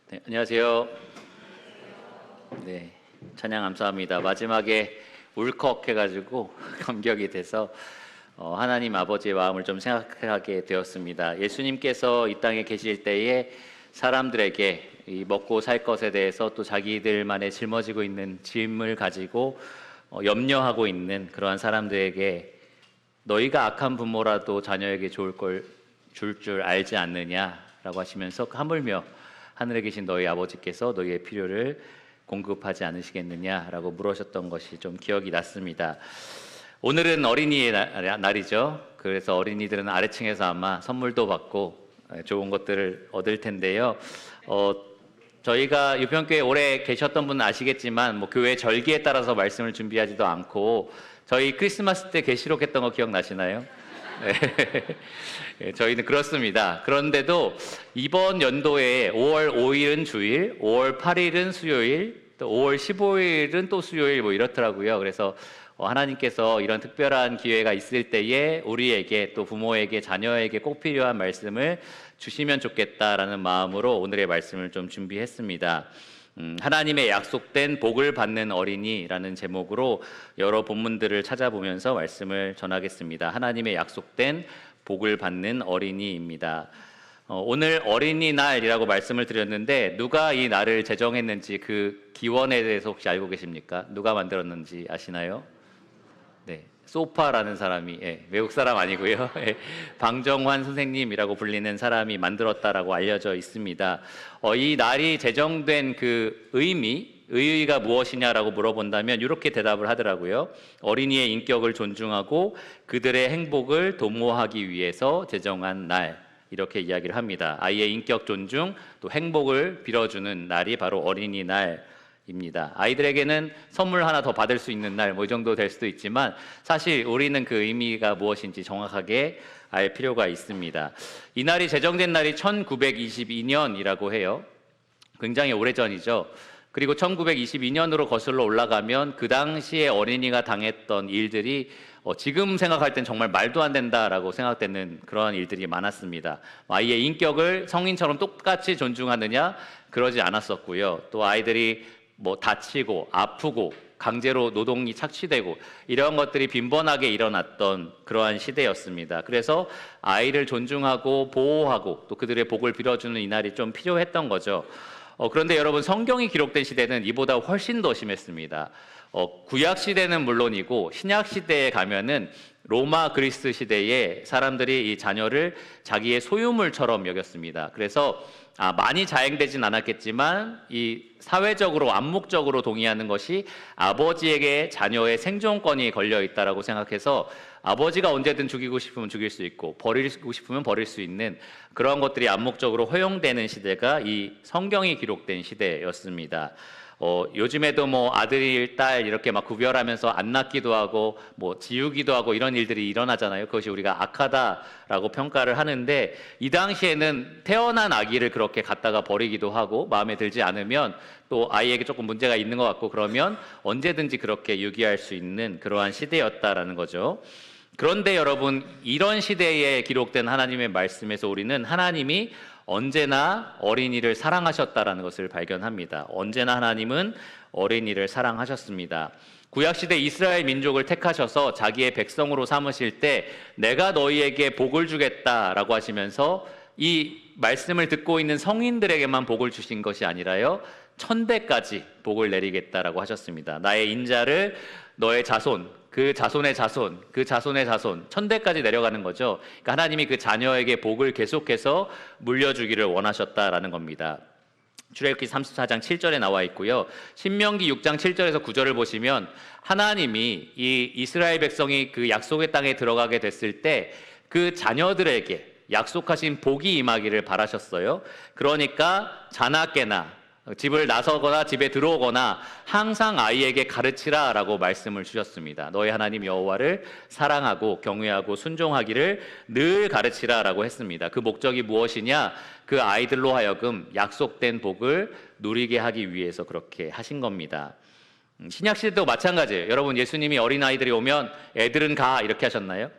네, 안녕하세요. 네, 찬양 감사합니다. 마지막에 울컥해가지고 감격이 돼서 하나님 아버지의 마음을 좀 생각하게 되었습니다. 예수님께서 이 땅에 계실 때에 사람들에게 이 먹고 살 것에 대해서 또 자기들만의 짊어지고 있는 짐을 가지고 염려하고 있는 그러한 사람들에게 너희가 악한 부모라도 자녀에게 좋을 걸 줄 줄 알지 않느냐라고 하시면서 하물며 하늘에 계신 너희 아버지께서 너희의 필요를 공급하지 않으시겠느냐라고 물으셨던 것이 좀 기억이 났습니다. 오늘은 어린이의 날이죠. 그래서 어린이들은 아래층에서 아마 선물도 받고 좋은 것들을 얻을 텐데요. 저희가 유평교회 오래 계셨던 분은 아시겠지만 교회 절기에 따라서 말씀을 준비하지도 않고 저희 크리스마스 때 계시록 했던 거 기억나시나요? 네. 저희는 그렇습니다. 그런데도 이번 연도에 5월 5일은 주일, 5월 8일은 수요일, 또 5월 15일은 또 수요일 이렇더라고요. 그래서 하나님께서 이런 특별한 기회가 있을 때에 우리에게 또 부모에게 자녀에게 꼭 필요한 말씀을 주시면 좋겠다라는 마음으로 오늘의 말씀을 좀 준비했습니다. 하나님의 약속된 복을 받는 어린이라는 제목으로 여러 본문들을 찾아보면서 말씀을 전하겠습니다. 하나님의 약속된 복을 받는 어린이입니다. 오늘 어린이날이라고 말씀을 드렸는데 누가 이 날을 제정했는지 그 기원에 대해서 혹시 알고 계십니까? 누가 만들었는지 아시나요? 네, 소파라는 사람이, 외국 사람 아니고요. 방정환 선생님이라고 불리는 사람이 만들었다라고 알려져 있습니다. 이 날이 제정된 그 의의가 무엇이냐라고 물어본다면 이렇게 대답을 하더라고요. 어린이의 인격을 존중하고 그들의 행복을 도모하기 위해서 제정한 날, 이렇게 이야기를 합니다. 아이의 인격 존중, 또 행복을 빌어주는 날이 바로 어린이날입니다. 아이들에게는 선물 하나 더 받을 수 있는 날, 이 정도 될 수도 있지만 사실 우리는 그 의미가 무엇인지 정확하게 알 필요가 있습니다. 이 날이 제정된 날이 1922년이라고 해요. 굉장히 오래전이죠. 그리고 1922년으로 거슬러 올라가면 그 당시에 어린이가 당했던 일들이 지금 생각할 땐 정말 말도 안 된다라고 생각되는 그러한 일들이 많았습니다. 아이의 인격을 성인처럼 똑같이 존중하느냐? 그러지 않았었고요. 또 아이들이 다치고 아프고 강제로 노동이 착취되고 이런 것들이 빈번하게 일어났던 그러한 시대였습니다. 그래서 아이를 존중하고 보호하고 또 그들의 복을 빌어주는 이 날이 좀 필요했던 거죠. 그런데 여러분, 성경이 기록된 시대는 이보다 훨씬 더 심했습니다. 구약 시대는 물론이고 신약 시대에 가면은 로마 그리스 시대에 사람들이 이 자녀를 자기의 소유물처럼 여겼습니다. 그래서 많이 자행되진 않았겠지만 이 사회적으로 암묵적으로 동의하는 것이 아버지에게 자녀의 생존권이 걸려 있다라고 생각해서 아버지가 언제든 죽이고 싶으면 죽일 수 있고 버리고 싶으면 버릴 수 있는 그런 것들이 암묵적으로 허용되는 시대가 이 성경이 기록된 시대였습니다. 요즘에도 아들, 딸 이렇게 구별하면서 안 낳기도 하고 지우기도 하고 이런 일들이 일어나잖아요. 그것이 우리가 악하다라고 평가를 하는데 이 당시에는 태어난 아기를 그렇게 갖다가 버리기도 하고 마음에 들지 않으면 또 아이에게 조금 문제가 있는 것 같고 그러면 언제든지 그렇게 유기할 수 있는 그러한 시대였다라는 거죠. 그런데 여러분, 이런 시대에 기록된 하나님의 말씀에서 우리는 하나님이 언제나 어린이를 사랑하셨다라는 것을 발견합니다. 언제나 하나님은 어린이를 사랑하셨습니다. 구약시대 이스라엘 민족을 택하셔서 자기의 백성으로 삼으실 때 내가 너희에게 복을 주겠다라고 하시면서 이 말씀을 듣고 있는 성인들에게만 복을 주신 것이 아니라요, 천대까지 복을 내리겠다라고 하셨습니다. 나의 인자를 너의 자손, 그 자손의 자손, 그 자손의 자손, 천대까지 내려가는 거죠. 그러니까 하나님이 그 자녀에게 복을 계속해서 물려주기를 원하셨다라는 겁니다. 출애굽기 34장 7절에 나와 있고요. 신명기 6장 7절에서 9절을 보시면 하나님이 이 이스라엘 백성이 그 약속의 땅에 들어가게 됐을 때 그 자녀들에게 약속하신 복이 임하기를 바라셨어요. 그러니까 자나깨나 집을 나서거나 집에 들어오거나 항상 아이에게 가르치라 라고 말씀을 주셨습니다. 너희 하나님 여호와를 사랑하고 경외하고 순종하기를 늘 가르치라 라고 했습니다. 그 목적이 무엇이냐? 그 아이들로 하여금 약속된 복을 누리게 하기 위해서 그렇게 하신 겁니다. 신약시대도 마찬가지예요. 여러분, 예수님이 어린아이들이 오면 애들은 가 이렇게 하셨나요?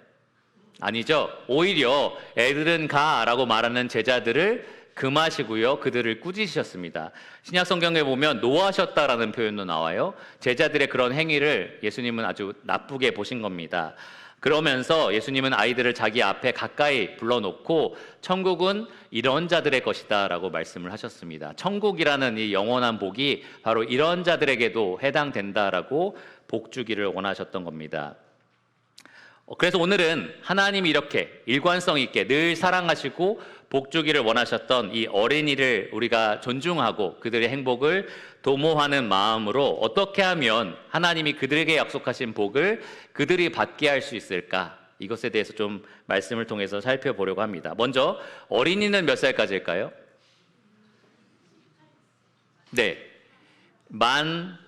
아니죠. 오히려 애들은 가라고 말하는 제자들을 금하시고요 그들을 꾸짖으셨습니다. 신약 성경에 보면 노하셨다라는 표현도 나와요. 제자들의 그런 행위를 예수님은 아주 나쁘게 보신 겁니다. 그러면서 예수님은 아이들을 자기 앞에 가까이 불러놓고 천국은 이런 자들의 것이다 라고 말씀을 하셨습니다. 천국이라는 이 영원한 복이 바로 이런 자들에게도 해당된다라고 복 주기를 원하셨던 겁니다. 그래서 오늘은 하나님이 이렇게 일관성 있게 늘 사랑하시고 복 주기를 원하셨던 이 어린이를 우리가 존중하고 그들의 행복을 도모하는 마음으로 어떻게 하면 하나님이 그들에게 약속하신 복을 그들이 받게 할 수 있을까? 이것에 대해서 좀 말씀을 통해서 살펴보려고 합니다. 먼저 어린이는 몇 살까지일까요? 네, 만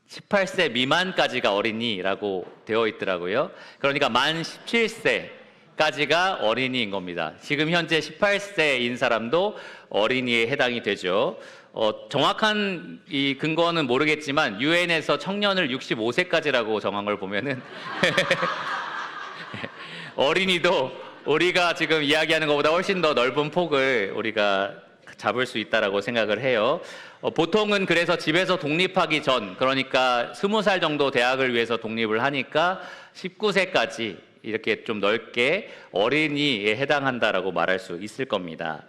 18세 미만까지가 어린이라고 되어 있더라고요. 그러니까 만 17세까지가 어린이인 겁니다. 지금 현재 18세인 사람도 어린이에 해당이 되죠. 정확한 이 근거는 모르겠지만 유엔에서 청년을 65세까지라고 정한 걸 보면은 어린이도 우리가 지금 이야기하는 것보다 훨씬 더 넓은 폭을 우리가 잡을 수 있다라고 생각을 해요. 보통은 그래서 집에서 독립하기 전, 그러니까 20살 정도 대학을 위해서 독립을 하니까 19세까지 이렇게 좀 넓게 어린이에 해당한다라고 말할 수 있을 겁니다.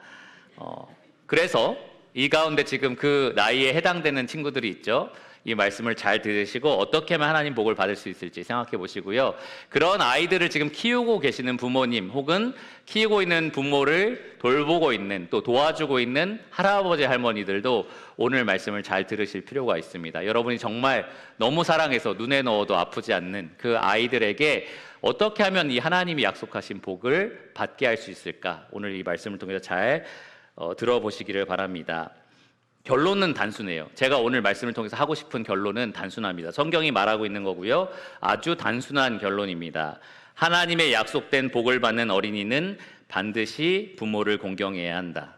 그래서 이 가운데 지금 그 나이에 해당되는 친구들이 있죠. 이 말씀을 잘 들으시고 어떻게 하면 하나님 복을 받을 수 있을지 생각해 보시고요. 그런 아이들을 지금 키우고 계시는 부모님 혹은 키우고 있는 부모를 돌보고 있는 또 도와주고 있는 할아버지 할머니들도 오늘 말씀을 잘 들으실 필요가 있습니다. 여러분이 정말 너무 사랑해서 눈에 넣어도 아프지 않는 그 아이들에게 어떻게 하면 이 하나님이 약속하신 복을 받게 할 수 있을까? 오늘 이 말씀을 통해서 잘 들어보시기를 바랍니다. 결론은 단순해요. 제가 오늘 말씀을 통해서 하고 싶은 결론은 단순합니다. 성경이 말하고 있는 거고요. 아주 단순한 결론입니다. 하나님의 약속된 복을 받는 어린이는 반드시 부모를 공경해야 한다.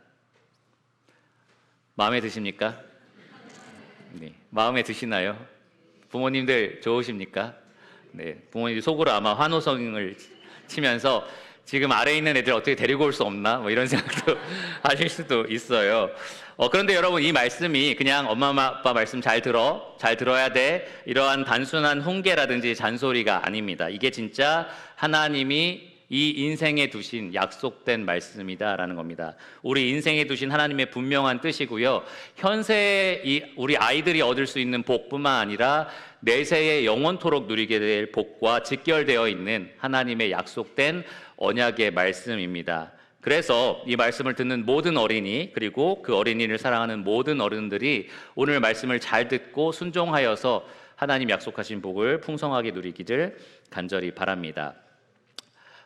마음에 드십니까? 네, 마음에 드시나요? 부모님들 좋으십니까? 네, 부모님들 속으로 아마 환호성을 치면서 지금 아래에 있는 애들 어떻게 데리고 올 수 없나? 뭐 이런 생각도 하실 수도 있어요. 그런데 여러분 이 말씀이 그냥 엄마 아빠 말씀 잘 들어야 돼 이러한 단순한 훈계라든지 잔소리가 아닙니다. 이게 진짜 하나님이 이 인생에 두신 약속된 말씀이다라는 겁니다. 우리 인생에 두신 하나님의 분명한 뜻이고요. 현세에 우리 아이들이 얻을 수 있는 복뿐만 아니라 내세에 영원토록 누리게 될 복과 직결되어 있는 하나님의 약속된 언약의 말씀입니다. 그래서 이 말씀을 듣는 모든 어린이 그리고 그 어린이를 사랑하는 모든 어른들이 오늘 말씀을 잘 듣고 순종하여서 하나님 약속하신 복을 풍성하게 누리기를 간절히 바랍니다.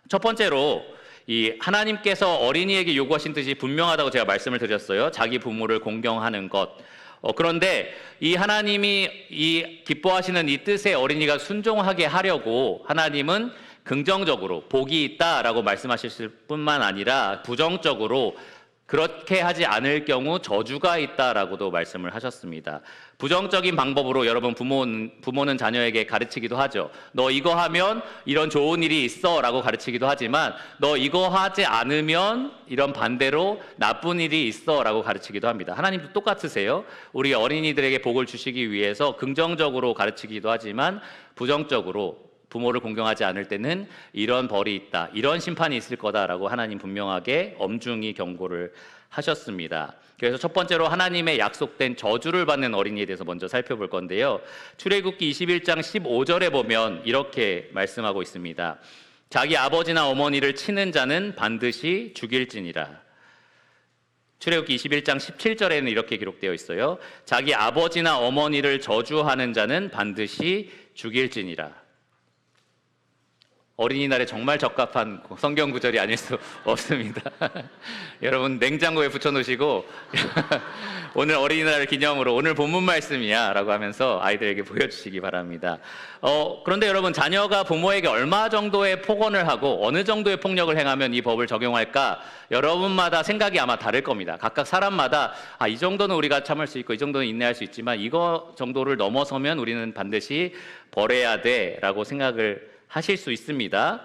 첫 번째로 이 하나님께서 어린이에게 요구하신 뜻이 분명하다고 제가 말씀을 드렸어요. 자기 부모를 공경하는 것. 그런데 이 하나님이 이 기뻐하시는 이 뜻에 어린이가 순종하게 하려고 하나님은 긍정적으로 복이 있다라고 말씀하실 뿐만 아니라 부정적으로 그렇게 하지 않을 경우 저주가 있다라고도 말씀을 하셨습니다. 부정적인 방법으로 여러분 부모는 자녀에게 가르치기도 하죠. 너 이거 하면 이런 좋은 일이 있어 라고 가르치기도 하지만 너 이거 하지 않으면 이런 반대로 나쁜 일이 있어 라고 가르치기도 합니다. 하나님도 똑같으세요. 우리 어린이들에게 복을 주시기 위해서 긍정적으로 가르치기도 하지만 부정적으로 부모를 공경하지 않을 때는 이런 벌이 있다, 이런 심판이 있을 거다라고 하나님 분명하게 엄중히 경고를 하셨습니다. 그래서 첫 번째로 하나님의 약속된 저주를 받는 어린이에 대해서 먼저 살펴볼 건데요. 출애굽기 21장 15절에 보면 이렇게 말씀하고 있습니다. 자기 아버지나 어머니를 치는 자는 반드시 죽일지니라. 출애굽기 21장 17절에는 이렇게 기록되어 있어요. 자기 아버지나 어머니를 저주하는 자는 반드시 죽일지니라. 어린이날에 정말 적합한 성경 구절이 아닐 수 없습니다. 여러분 냉장고에 붙여놓으시고 오늘 어린이날 기념으로 오늘 본문 말씀이야 라고 하면서 아이들에게 보여주시기 바랍니다. 그런데 여러분 자녀가 부모에게 얼마 정도의 폭언을 하고 어느 정도의 폭력을 행하면 이 법을 적용할까? 여러분마다 생각이 아마 다를 겁니다. 각각 사람마다 이 정도는 우리가 참을 수 있고 이 정도는 인내할 수 있지만 이거 정도를 넘어서면 우리는 반드시 벌해야 돼 라고 생각을 하실 수 있습니다.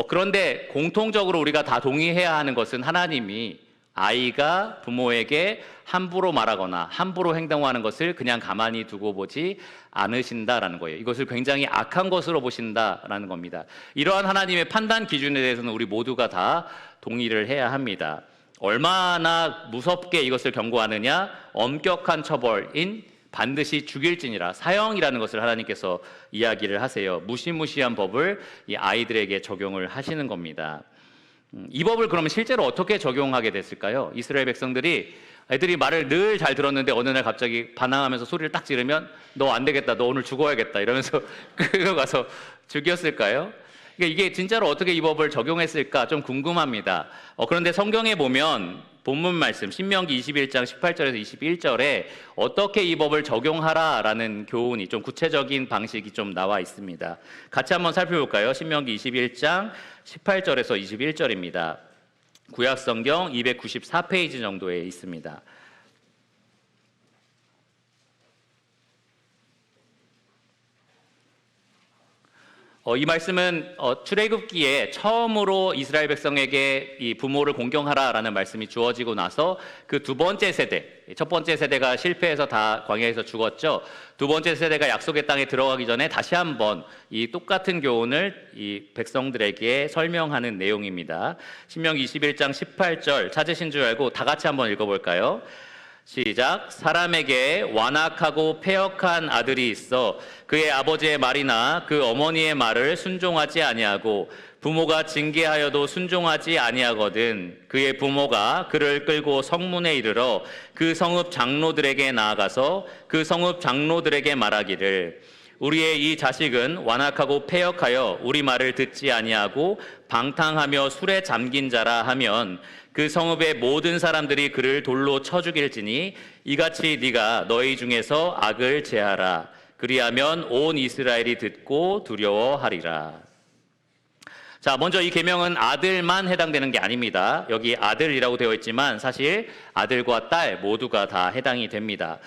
그런데 공통적으로 우리가 다 동의해야 하는 것은 하나님이 아이가 부모에게 함부로 말하거나 함부로 행동하는 것을 그냥 가만히 두고 보지 않으신다라는 거예요. 이것을 굉장히 악한 것으로 보신다라는 겁니다. 이러한 하나님의 판단 기준에 대해서는 우리 모두가 다 동의를 해야 합니다. 얼마나 무섭게 이것을 경고하느냐? 엄격한 처벌인 반드시 죽일지니라, 사형이라는 것을 하나님께서 이야기를 하세요. 무시무시한 법을 이 아이들에게 적용을 하시는 겁니다. 이 법을 그러면 실제로 어떻게 적용하게 됐을까요? 이스라엘 백성들이 애들이 말을 늘 잘 들었는데 어느 날 갑자기 반항하면서 소리를 딱 지르면 너 안 되겠다, 너 오늘 죽어야겠다 이러면서 끌어가서 죽였을까요? 그러니까 이게 진짜로 어떻게 이 법을 적용했을까 좀 궁금합니다. 그런데 성경에 보면 본문 말씀 신명기 21장 18절에서 21절에 어떻게 이 법을 적용하라라는 교훈이 좀 구체적인 방식이 좀 나와 있습니다. 같이 한번 살펴볼까요? 신명기 21장 18절에서 21절입니다. 구약성경 294페이지 정도에 있습니다. 이 말씀은 출애굽기에 처음으로 이스라엘 백성에게 이 부모를 공경하라라는 말씀이 주어지고 나서 그 두 번째 세대, 첫 번째 세대가 실패해서 다 광야에서 죽었죠. 두 번째 세대가 약속의 땅에 들어가기 전에 다시 한번 이 똑같은 교훈을 이 백성들에게 설명하는 내용입니다. 신명기 21장 18절 찾으신 줄 알고 다 같이 한번 읽어볼까요? 시작. 사람에게 완악하고 패역한 아들이 있어 그의 아버지의 말이나 그 어머니의 말을 순종하지 아니하고 부모가 징계하여도 순종하지 아니하거든 그의 부모가 그를 끌고 성문에 이르러 그 성읍 장로들에게 나아가서 그 성읍 장로들에게 말하기를 우리의 이 자식은 완악하고 패역하여 우리 말을 듣지 아니하고 방탕하며 술에 잠긴 자라 하면 그 성읍의 모든 사람들이 그를 돌로 쳐 죽일지니 이같이 네가 너희 중에서 악을 제하라. 그리하면 온 이스라엘이 듣고 두려워하리라. 자, 먼저 이 계명은 아들만 해당되는 게 아닙니다. 여기 아들이라고 되어 있지만 사실 아들과 딸 모두가 다 해당이 됩니다.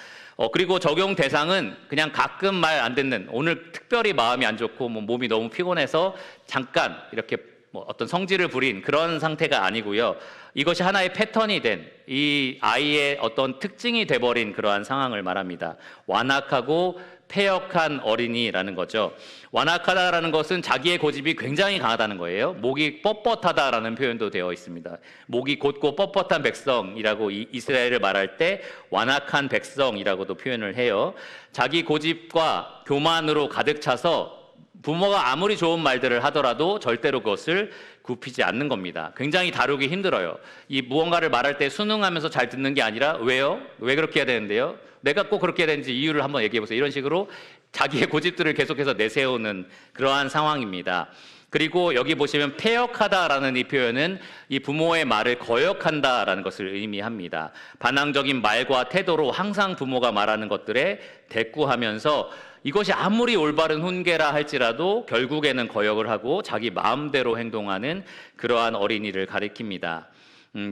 그리고 적용 대상은 그냥 가끔 말 안 듣는, 오늘 특별히 마음이 안 좋고 몸이 너무 피곤해서 잠깐 이렇게 어떤 성질을 부린 그런 상태가 아니고요. 이것이 하나의 패턴이 된 이 아이의 어떤 특징이 돼버린 그러한 상황을 말합니다. 완악하고 패역한 어린이라는 거죠. 완악하다라는 것은 자기의 고집이 굉장히 강하다는 거예요. 목이 뻣뻣하다라는 표현도 되어 있습니다. 목이 곧고 뻣뻣한 백성이라고 이스라엘을 말할 때 완악한 백성이라고도 표현을 해요. 자기 고집과 교만으로 가득 차서 부모가 아무리 좋은 말들을 하더라도 절대로 그것을 굽히지 않는 겁니다. 굉장히 다루기 힘들어요. 이 무언가를 말할 때 순응하면서 잘 듣는 게 아니라 왜요? 왜 그렇게 해야 되는데요? 내가 꼭 그렇게 해야 되는지 이유를 한번 얘기해 보세요. 이런 식으로 자기의 고집들을 계속해서 내세우는 그러한 상황입니다. 그리고 여기 보시면 패역하다라는 이 표현은 이 부모의 말을 거역한다라는 것을 의미합니다. 반항적인 말과 태도로 항상 부모가 말하는 것들에 대꾸하면서 이것이 아무리 올바른 훈계라 할지라도 결국에는 거역을 하고 자기 마음대로 행동하는 그러한 어린이를 가리킵니다.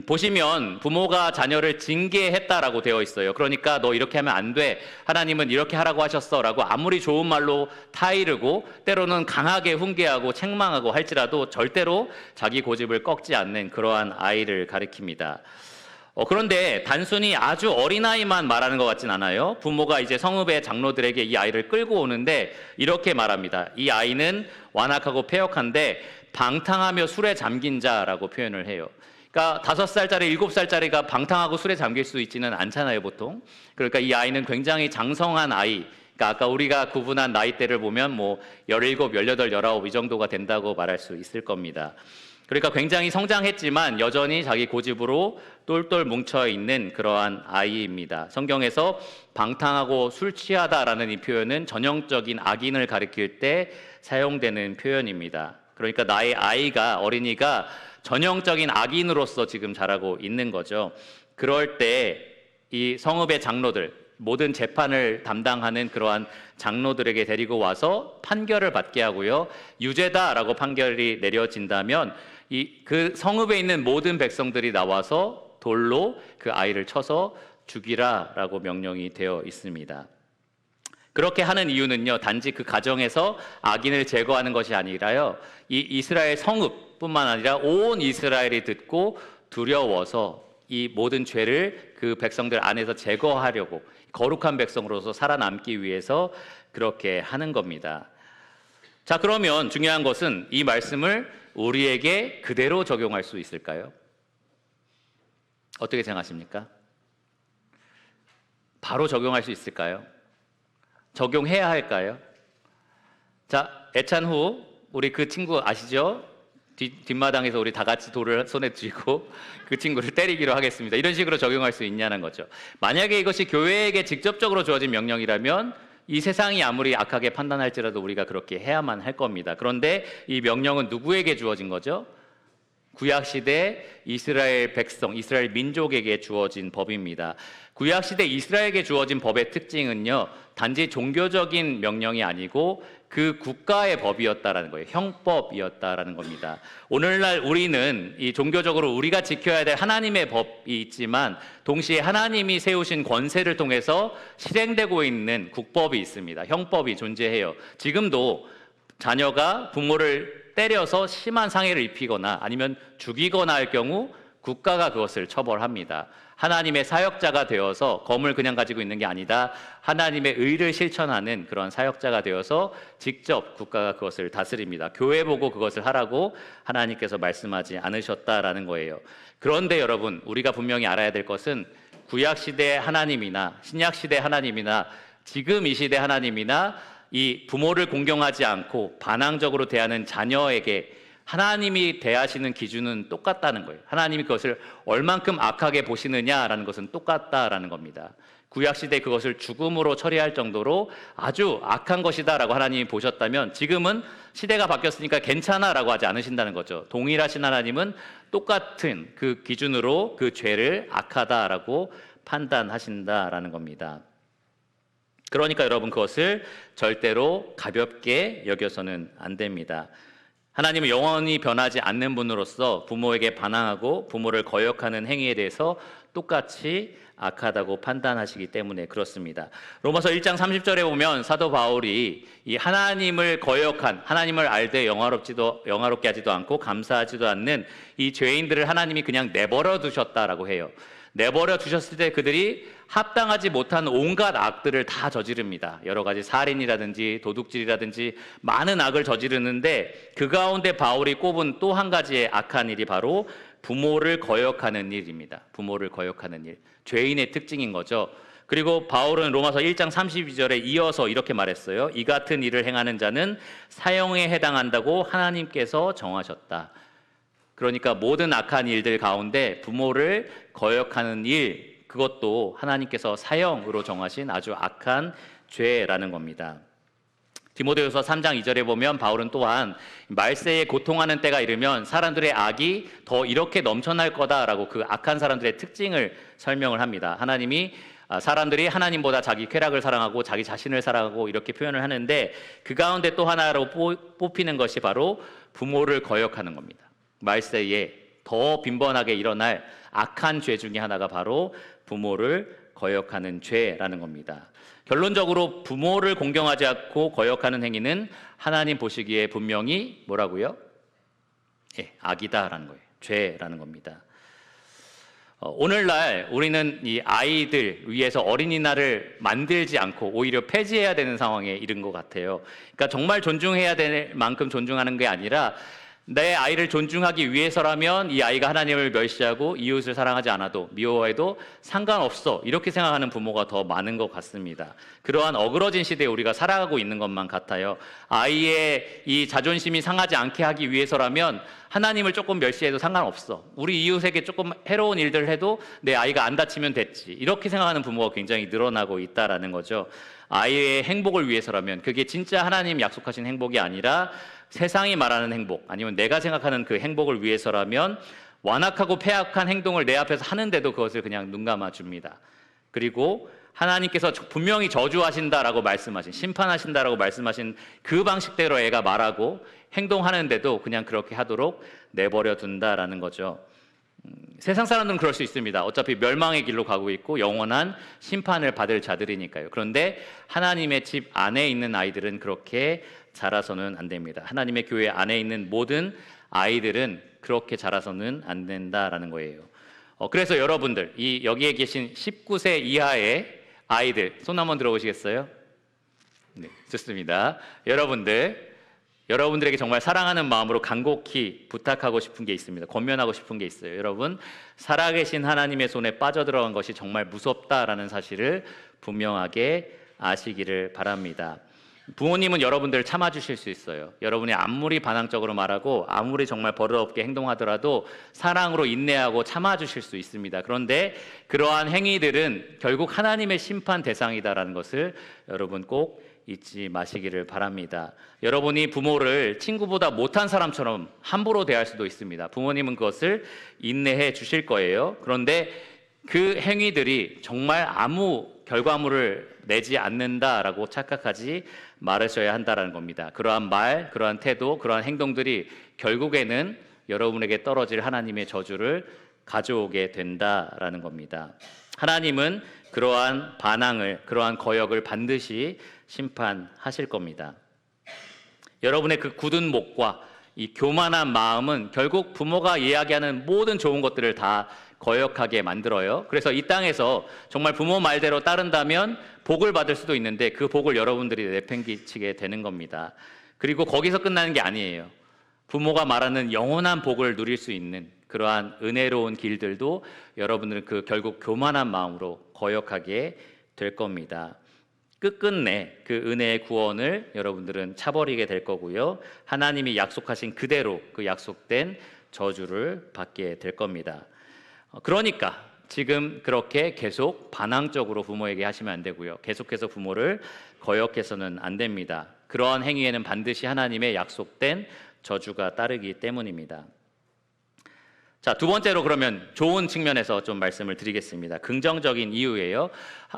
보시면 부모가 자녀를 징계했다라고 되어 있어요. 그러니까 너 이렇게 하면 안 돼. 하나님은 이렇게 하라고 하셨어. 라고 아무리 좋은 말로 타이르고 때로는 강하게 훈계하고 책망하고 할지라도 절대로 자기 고집을 꺾지 않는 그러한 아이를 가리킵니다. 그런데 단순히 아주 어린아이만 말하는 것 같진 않아요. 부모가 이제 성읍의 장로들에게 이 아이를 끌고 오는데 이렇게 말합니다. 이 아이는 완악하고 패역한데 방탕하며 술에 잠긴 자라고 표현을 해요. 그러니까 5살짜리, 7살짜리가 방탕하고 술에 잠길 수 있지는 않잖아요, 보통. 그러니까 이 아이는 굉장히 장성한 아이. 그러니까 아까 우리가 구분한 나이대를 보면 17, 18, 19 이 정도가 된다고 말할 수 있을 겁니다. 그러니까 굉장히 성장했지만 여전히 자기 고집으로 똘똘 뭉쳐있는 그러한 아이입니다. 성경에서 방탕하고 술 취하다라는 이 표현은 전형적인 악인을 가리킬 때 사용되는 표현입니다. 그러니까 나의 아이가, 어린이가 전형적인 악인으로서 지금 자라고 있는 거죠. 그럴 때 이 성읍의 장로들, 모든 재판을 담당하는 그러한 장로들에게 데리고 와서 판결을 받게 하고요. 유죄다라고 판결이 내려진다면 그 성읍에 있는 모든 백성들이 나와서 돌로 그 아이를 쳐서 죽이라라고 명령이 되어 있습니다. 그렇게 하는 이유는요, 단지 그 가정에서 악인을 제거하는 것이 아니라요, 이 이스라엘 성읍뿐만 아니라 온 이스라엘이 듣고 두려워서 이 모든 죄를 그 백성들 안에서 제거하려고 거룩한 백성으로서 살아남기 위해서 그렇게 하는 겁니다. 자, 그러면 중요한 것은 이 말씀을 우리에게 그대로 적용할 수 있을까요? 어떻게 생각하십니까? 바로 적용할 수 있을까요? 적용해야 할까요? 자, 애찬 후 우리 그 친구 아시죠? 뒷마당에서 우리 다 같이 돌을 손에 쥐고 그 친구를 때리기로 하겠습니다. 이런 식으로 적용할 수 있냐는 거죠. 만약에 이것이 교회에게 직접적으로 주어진 명령이라면 이 세상이 아무리 악하게 판단할지라도 우리가 그렇게 해야만 할 겁니다. 그런데 이 명령은 누구에게 주어진 거죠? 구약시대 이스라엘 백성, 이스라엘 민족에게 주어진 법입니다. 구약시대 이스라엘에게 주어진 법의 특징은요, 단지 종교적인 명령이 아니고 그 국가의 법이었다라는 거예요. 형법이었다라는 겁니다. 오늘날 우리는 이 종교적으로 우리가 지켜야 될 하나님의 법이 있지만 동시에 하나님이 세우신 권세를 통해서 실행되고 있는 국법이 있습니다. 형법이 존재해요. 지금도 자녀가 부모를 때려서 심한 상해를 입히거나 아니면 죽이거나 할 경우 국가가 그것을 처벌합니다. 하나님의 사역자가 되어서 검을 그냥 가지고 있는 게 아니다. 하나님의 의를 실천하는 그런 사역자가 되어서 직접 국가가 그것을 다스립니다. 교회 보고 그것을 하라고 하나님께서 말씀하지 않으셨다라는 거예요. 그런데 여러분, 우리가 분명히 알아야 될 것은 구약시대 하나님이나 신약시대 하나님이나 지금 이 시대 하나님이나 이 부모를 공경하지 않고 반항적으로 대하는 자녀에게 하나님이 대하시는 기준은 똑같다는 거예요. 하나님이 그것을 얼만큼 악하게 보시느냐라는 것은 똑같다라는 겁니다. 구약시대 그것을 죽음으로 처리할 정도로 아주 악한 것이다라고 하나님이 보셨다면 지금은 시대가 바뀌었으니까 괜찮아라고 하지 않으신다는 거죠. 동일하신 하나님은 똑같은 그 기준으로 그 죄를 악하다라고 판단하신다라는 겁니다. 그러니까 여러분, 그것을 절대로 가볍게 여겨서는 안 됩니다. 하나님은 영원히 변하지 않는 분으로서 부모에게 반항하고 부모를 거역하는 행위에 대해서 똑같이 악하다고 판단하시기 때문에 그렇습니다. 로마서 1장 30절에 보면 사도 바울이 이 하나님을 거역한, 하나님을 알되 영화롭게 하지도 않고 감사하지도 않는 이 죄인들을 하나님이 그냥 내버려 두셨다라고 해요. 내버려 두셨을 때 그들이 합당하지 못한 온갖 악들을 다 저지릅니다. 여러 가지 살인이라든지 도둑질이라든지 많은 악을 저지르는데 그 가운데 바울이 꼽은 또 한 가지의 악한 일이 바로 부모를 거역하는 일입니다. 부모를 거역하는 일, 죄인의 특징인 거죠. 그리고 바울은 로마서 1장 32절에 이어서 이렇게 말했어요. 이 같은 일을 행하는 자는 사형에 해당한다고 하나님께서 정하셨다. 그러니까 모든 악한 일들 가운데 부모를 거역하는 일, 그것도 하나님께서 사형으로 정하신 아주 악한 죄라는 겁니다. 디모데후서 3장 2절에 보면 바울은 또한 말세에 고통하는 때가 이르면 사람들의 악이 더 이렇게 넘쳐날 거다라고 그 악한 사람들의 특징을 설명을 합니다. 하나님이 사람들이 하나님보다 자기 쾌락을 사랑하고 자기 자신을 사랑하고 이렇게 표현을 하는데 그 가운데 또 하나로 뽑히는 것이 바로 부모를 거역하는 겁니다. 말세에 더 빈번하게 일어날 악한 죄 중에 하나가 바로 부모를 거역하는 죄라는 겁니다. 결론적으로 부모를 공경하지 않고 거역하는 행위는 하나님 보시기에 분명히 뭐라고요? 악이다라는 거예요. 죄라는 겁니다. 오늘날 우리는 이 아이들 위해서 어린이날을 만들지 않고 오히려 폐지해야 되는 상황에 이른 것 같아요. 그러니까 정말 존중해야 될 만큼 존중하는 게 아니라 내 아이를 존중하기 위해서라면 이 아이가 하나님을 멸시하고 이웃을 사랑하지 않아도 미워해도 상관없어, 이렇게 생각하는 부모가 더 많은 것 같습니다. 그러한 어그러진 시대에 우리가 살아가고 있는 것만 같아요. 아이의 이 자존심이 상하지 않게 하기 위해서라면 하나님을 조금 멸시해도 상관없어, 우리 이웃에게 조금 해로운 일들을 해도 내 아이가 안 다치면 됐지, 이렇게 생각하는 부모가 굉장히 늘어나고 있다라는 거죠. 아이의 행복을 위해서라면, 그게 진짜 하나님 약속하신 행복이 아니라 세상이 말하는 행복, 아니면 내가 생각하는 그 행복을 위해서라면 완악하고 폐악한 행동을 내 앞에서 하는데도 그것을 그냥 눈 감아줍니다. 그리고 하나님께서 분명히 저주하신다라고 말씀하신, 심판하신다라고 말씀하신 그 방식대로 애가 말하고 행동하는데도 그냥 그렇게 하도록 내버려 둔다라는 거죠. 세상 사람들은 그럴 수 있습니다. 어차피 멸망의 길로 가고 있고 영원한 심판을 받을 자들이니까요. 그런데 하나님의 집 안에 있는 아이들은 그렇게 자라서는 안 됩니다. 하나님의 교회 안에 있는 모든 아이들은 그렇게 자라서는 안 된다라는 거예요. 그래서 여러분들, 여기에 계신 19세 이하의 아이들, 손 한번 들어보시겠어요? 네, 좋습니다. 여러분들에게 정말 사랑하는 마음으로 간곡히 부탁하고 싶은 게 있습니다. 권면하고 싶은 게 있어요. 여러분, 살아계신 하나님의 손에 빠져들어간 것이 정말 무섭다라는 사실을 분명하게 아시기를 바랍니다. 부모님은 여러분들을 참아주실 수 있어요. 여러분이 아무리 반항적으로 말하고 아무리 정말 버릇없게 행동하더라도 사랑으로 인내하고 참아주실 수 있습니다. 그런데 그러한 행위들은 결국 하나님의 심판 대상이다라는 것을 여러분 꼭 잊지 마시기를 바랍니다. 여러분이 부모를 친구보다 못한 사람처럼 함부로 대할 수도 있습니다. 부모님은 그것을 인내해 주실 거예요. 그런데 그 행위들이 정말 아무 결과물을 내지 않는다라고 착각하지 말으셔야 한다는 겁니다. 그러한 말, 그러한 태도, 그러한 행동들이 결국에는 여러분에게 떨어질 하나님의 저주를 가져오게 된다라는 겁니다. 하나님은 그러한 반항을, 그러한 거역을 반드시 심판하실 겁니다. 여러분의 그 굳은 목과 이 교만한 마음은 결국 부모가 이야기하는 모든 좋은 것들을 다 거역하게 만들어요. 그래서 이 땅에서 정말 부모 말대로 따른다면 복을 받을 수도 있는데 그 복을 여러분들이 내팽개치게 되는 겁니다. 그리고 거기서 끝나는 게 아니에요. 부모가 말하는 영원한 복을 누릴 수 있는 그러한 은혜로운 길들도 여러분들은 그 결국 교만한 마음으로 거역하게 될 겁니다. 끝끝내 그 은혜의 구원을 여러분들은 차버리게 될 거고요. 하나님이 약속하신 그대로 그 약속된 저주를 받게 될 겁니다. 그러니까 지금 그렇게 계속 반항적으로 부모에게 하시면 안 되고요. 계속해서 부모를 거역해서는 안 됩니다. 그러한 행위에는 반드시 하나님의 약속된 저주가 따르기 때문입니다. 자, 두 번째로 그러면 좋은 측면에서 좀 말씀을 드리겠습니다. 긍정적인 이유예요.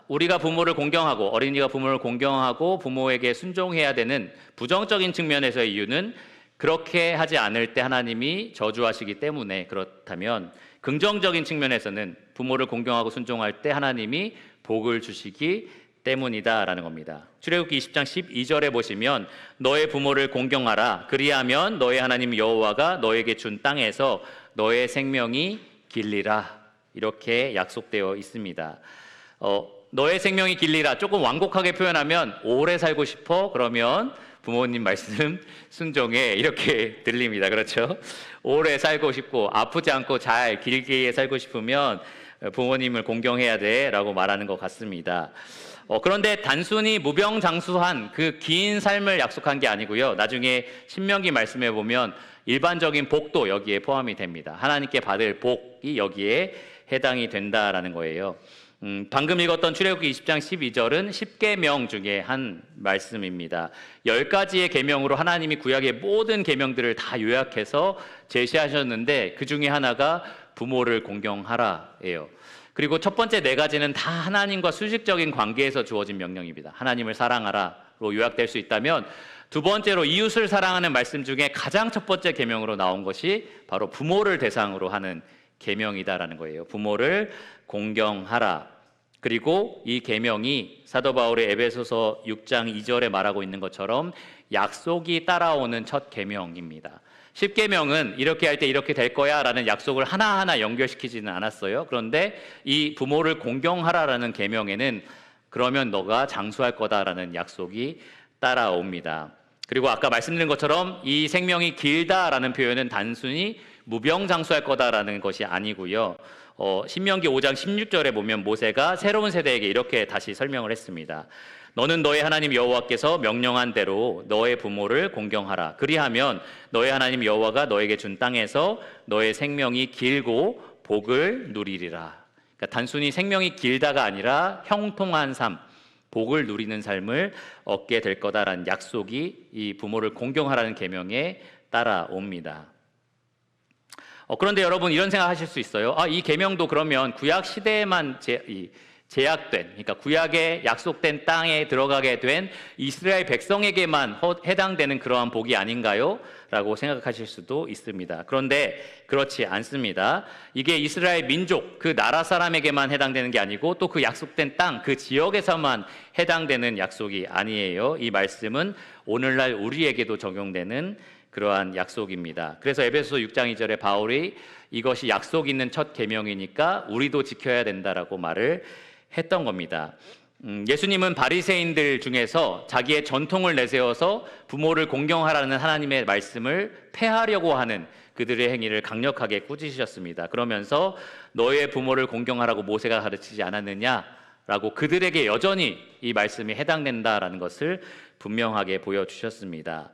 우리가 부모를 공경하고 어린이가 부모를 공경하고 부모에게 순종해야 되는 부정적인 측면에서의 이유는 그렇게 하지 않을 때 하나님이 저주하시기 때문에 그렇다면 긍정적인 측면에서는 부모를 공경하고 순종할 때 하나님이 복을 주시기 때문이다라는 겁니다. 출애굽기 20장 12절에 보시면 너의 부모를 공경하라. 그리하면 너의 하나님 여호와가 너에게 준 땅에서 너의 생명이 길리라. 이렇게 약속되어 있습니다. 너의 생명이 길리라. 조금 완곡하게 표현하면 오래 살고 싶어? 그러면 부모님 말씀 순종해. 이렇게 들립니다. 그렇죠? 오래 살고 싶고 아프지 않고 잘 길게 살고 싶으면 부모님을 공경해야 돼 라고 말하는 것 같습니다. 그런데 단순히 무병장수한 그 긴 삶을 약속한 게 아니고요. 나중에 신명기 말씀해 보면 일반적인 복도 여기에 포함이 됩니다. 하나님께 받을 복이 여기에 해당이 된다라는 거예요. 방금 읽었던 출애굽기 20장 12절은 10계명 중에 한 말씀입니다. 10가지의 계명으로 하나님이 구약의 모든 계명들을 다 요약해서 제시하셨는데 그 중에 하나가 부모를 공경하라예요. 그리고 첫 번째 4가지는 다 하나님과 수직적인 관계에서 주어진 명령입니다. 하나님을 사랑하라로 요약될 수 있다면 두 번째로 이웃을 사랑하는 말씀 중에 가장 첫 번째 계명으로 나온 것이 바로 부모를 대상으로 하는 계명이다라는 거예요. 부모를 공경하라. 그리고 이 계명이 사도 바울의 에베소서 6장 2절에 말하고 있는 것처럼 약속이 따라오는 첫 계명입니다. 10계명은 이렇게 할 때 이렇게 될 거야 라는 약속을 하나하나 연결시키지는 않았어요. 그런데 이 부모를 공경하라라는 계명에는 그러면 너가 장수할 거다라는 약속이 따라옵니다. 그리고 아까 말씀드린 것처럼 이 생명이 길다라는 표현은 단순히 무병장수할 거다라는 것이 아니고요. 신명기 5장 16절에 보면 모세가 새로운 세대에게 이렇게 다시 설명을 했습니다. 너는 너의 하나님 여호와께서 명령한 대로 너의 부모를 공경하라. 그리하면 너의 하나님 여호와가 너에게 준 땅에서 너의 생명이 길고 복을 누리리라. 그러니까 단순히 생명이 길다가 아니라 형통한 삶, 복을 누리는 삶을 얻게 될 거다라는 약속이 이 부모를 공경하라는 계명에 따라옵니다. 그런데 여러분 이런 생각하실 수 있어요. 이 계명도 그러면 구약 시대에만 제약된, 그러니까 구약에 약속된 땅에 들어가게 된 이스라엘 백성에게만 해당되는 그러한 복이 아닌가요? 라고 생각하실 수도 있습니다. 그런데 그렇지 않습니다. 이게 이스라엘 민족, 그 나라 사람에게만 해당되는 게 아니고 또 그 약속된 땅, 그 지역에서만 해당되는 약속이 아니에요. 이 말씀은 오늘날 우리에게도 적용되는 그러한 약속입니다. 그래서 에베소서 6장 2절에 바울이 이것이 약속 있는 첫 계명이니까 우리도 지켜야 된다라고 말을 했던 겁니다. 예수님은 바리새인들 중에서 자기의 전통을 내세워서 부모를 공경하라는 하나님의 말씀을 폐하려고 하는 그들의 행위를 강력하게 꾸짖으셨습니다. 그러면서 너의 부모를 공경하라고 모세가 가르치지 않았느냐라고 그들에게 여전히 이 말씀이 해당된다라는 것을 분명하게 보여주셨습니다.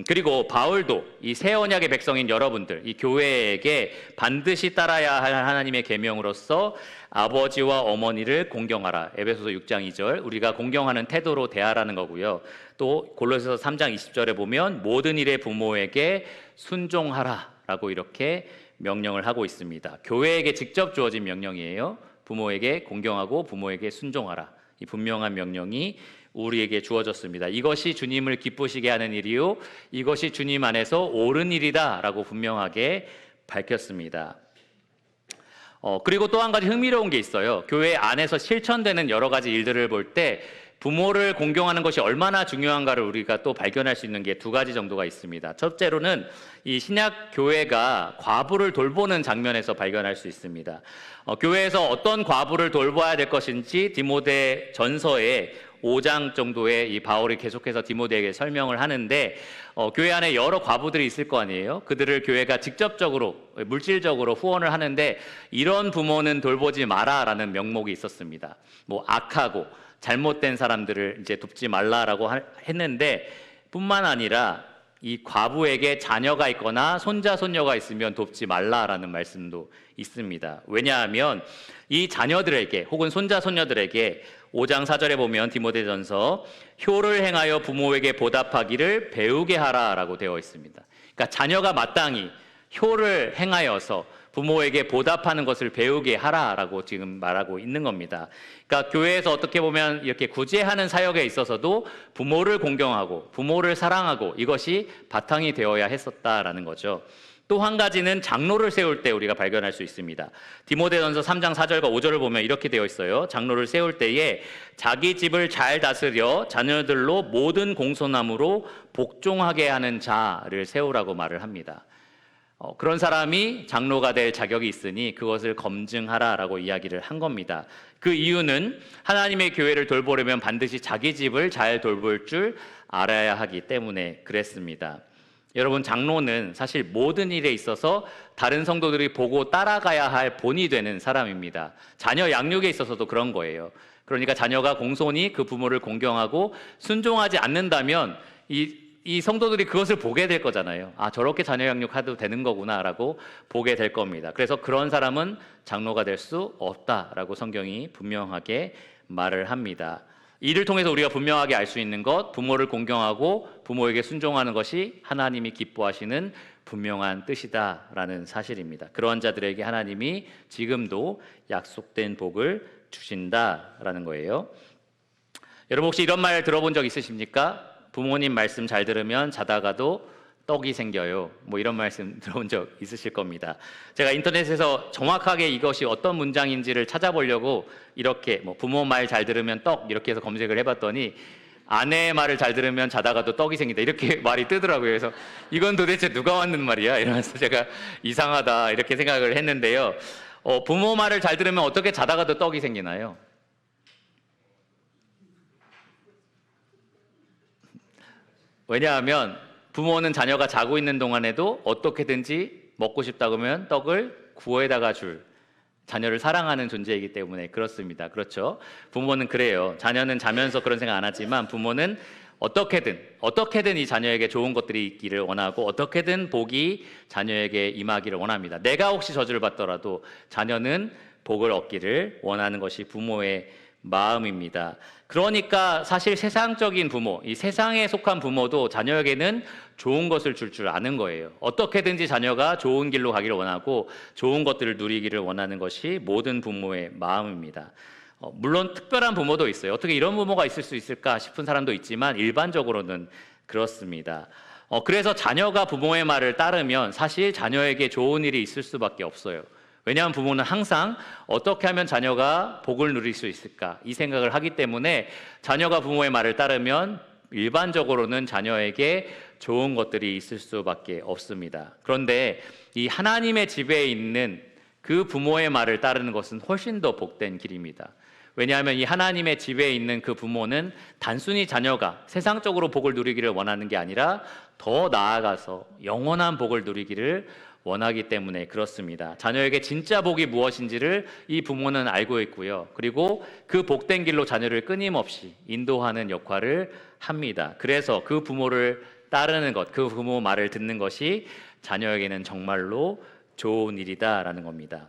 그리고 바울도 이 새 언약의 백성인 여러분들, 이 교회에게 반드시 따라야 할 하나님의 계명으로서 아버지와 어머니를 공경하라. 에베소서 6장 2절 우리가 공경하는 태도로 대하라는 거고요. 또 골로새서 3장 20절에 보면 모든 일의 부모에게 순종하라라고 이렇게 명령을 하고 있습니다. 교회에게 직접 주어진 명령이에요. 부모에게 공경하고 부모에게 순종하라. 이 분명한 명령이 우리에게 주어졌습니다. 이것이 주님을 기쁘시게 하는 일이요 이것이 주님 안에서 옳은 일이다라고 분명하게 밝혔습니다. 그리고 또 한 가지 흥미로운 게 있어요. 교회 안에서 실천되는 여러 가지 일들을 볼 때 부모를 공경하는 것이 얼마나 중요한가를 우리가 또 발견할 수 있는 게 두 가지 정도가 있습니다. 첫째로는 이 신약 교회가 과부를 돌보는 장면에서 발견할 수 있습니다. 교회에서 어떤 과부를 돌봐야 될 것인지 디모데 전서에 5장 정도의 이 바울이 계속해서 디모데에게 설명을 하는데 교회 안에 여러 과부들이 있을 거 아니에요. 그들을 교회가 직접적으로 물질적으로 후원을 하는데 이런 부모는 돌보지 마라라는 명목이 있었습니다. 뭐 악하고 잘못된 사람들을 이제 돕지 말라라고 했는데 뿐만 아니라 이 과부에게 자녀가 있거나 손자 손녀가 있으면 돕지 말라라는 말씀도 있습니다. 왜냐하면 이 자녀들에게 혹은 손자 손녀들에게 5장 4절에 보면 디모데전서 효를 행하여 부모에게 보답하기를 배우게 하라라고 되어 있습니다. 그러니까 자녀가 마땅히 효를 행하여서 부모에게 보답하는 것을 배우게 하라라고 지금 말하고 있는 겁니다. 그러니까 교회에서 어떻게 보면 이렇게 구제하는 사역에 있어서도 부모를 공경하고 부모를 사랑하고 이것이 바탕이 되어야 했었다라는 거죠. 또 한 가지는 장로를 세울 때 우리가 발견할 수 있습니다. 디모데전서 3장 4절과 5절을 보면 이렇게 되어 있어요. 장로를 세울 때에 자기 집을 잘 다스려 자녀들로 모든 공손함으로 복종하게 하는 자를 세우라고 말을 합니다. 그런 사람이 장로가 될 자격이 있으니 그것을 검증하라라고 이야기를 한 겁니다. 그 이유는 하나님의 교회를 돌보려면 반드시 자기 집을 잘 돌볼 줄 알아야 하기 때문에 그랬습니다. 여러분, 장로는 사실 모든 일에 있어서 다른 성도들이 보고 따라가야 할 본이 되는 사람입니다. 자녀 양육에 있어서도 그런 거예요. 그러니까 자녀가 공손히 그 부모를 공경하고 순종하지 않는다면 이 성도들이 그것을 보게 될 거잖아요. 아, 저렇게 자녀 양육해도 되는 거구나라고 보게 될 겁니다. 그래서 그런 사람은 장로가 될 수 없다라고 성경이 분명하게 말을 합니다. 이를 통해서 우리가 분명하게 알 수 있는 것, 부모를 공경하고 부모에게 순종하는 것이 하나님이 기뻐하시는 분명한 뜻이다라는 사실입니다. 그러한 자들에게 하나님이 지금도 약속된 복을 주신다라는 거예요. 여러분, 혹시 이런 말 들어본 적 있으십니까? 부모님 말씀 잘 들으면 자다가도 떡이 생겨요. 뭐 이런 말씀 들어본 적 있으실 겁니다. 제가 인터넷에서 정확하게 이것이 어떤 문장인지를 찾아보려고 이렇게 뭐 부모 말 잘 들으면 떡 이렇게 해서 검색을 해봤더니 아내의 말을 잘 들으면 자다가도 떡이 생긴다 이렇게 말이 뜨더라고요. 그래서 이건 도대체 누가 왔는 말이야? 이러면서 제가 이상하다 이렇게 생각을 했는데요. 부모 말을 잘 들으면 어떻게 자다가도 떡이 생기나요? 왜냐하면 부모는 자녀가 자고 있는 동안에도 어떻게든지 먹고 싶다고 하면 떡을 구워에다가 줄 자녀를 사랑하는 존재이기 때문에 그렇습니다. 그렇죠? 부모는 그래요. 자녀는 자면서 그런 생각 안 하지만 부모는 어떻게든 이 자녀에게 좋은 것들이 있기를 원하고 어떻게든 복이 자녀에게 임하기를 원합니다. 내가 혹시 저주를 받더라도 자녀는 복을 얻기를 원하는 것이 부모의 마음입니다. 그러니까 사실 세상적인 부모, 이 세상에 속한 부모도 자녀에게는 좋은 것을 줄 아는 거예요. 어떻게든지 자녀가 좋은 길로 가기를 원하고 좋은 것들을 누리기를 원하는 것이 모든 부모의 마음입니다. 물론 특별한 부모도 있어요. 어떻게 이런 부모가 있을 수 있을까 싶은 사람도 있지만 일반적으로는 그렇습니다. 그래서 자녀가 부모의 말을 따르면 사실 자녀에게 좋은 일이 있을 수밖에 없어요. 왜냐하면 부모는 항상 어떻게 하면 자녀가 복을 누릴 수 있을까 이 생각을 하기 때문에 자녀가 부모의 말을 따르면 일반적으로는 자녀에게 좋은 것들이 있을 수밖에 없습니다. 그런데 이 하나님의 지배에 있는 그 부모의 말을 따르는 것은 훨씬 더 복된 길입니다. 왜냐하면 이 하나님의 지배에 있는 그 부모는 단순히 자녀가 세상적으로 복을 누리기를 원하는 게 아니라 더 나아가서 영원한 복을 누리기를 원하기 때문에 그렇습니다. 자녀에게 진짜 복이 무엇인지를 이 부모는 알고 있고요. 그리고 그 복된 길로 자녀를 끊임없이 인도하는 역할을 합니다. 그래서 그 부모를 따르는 것, 그 부모 말을 듣는 것이 자녀에게는 정말로 좋은 일이다라는 겁니다.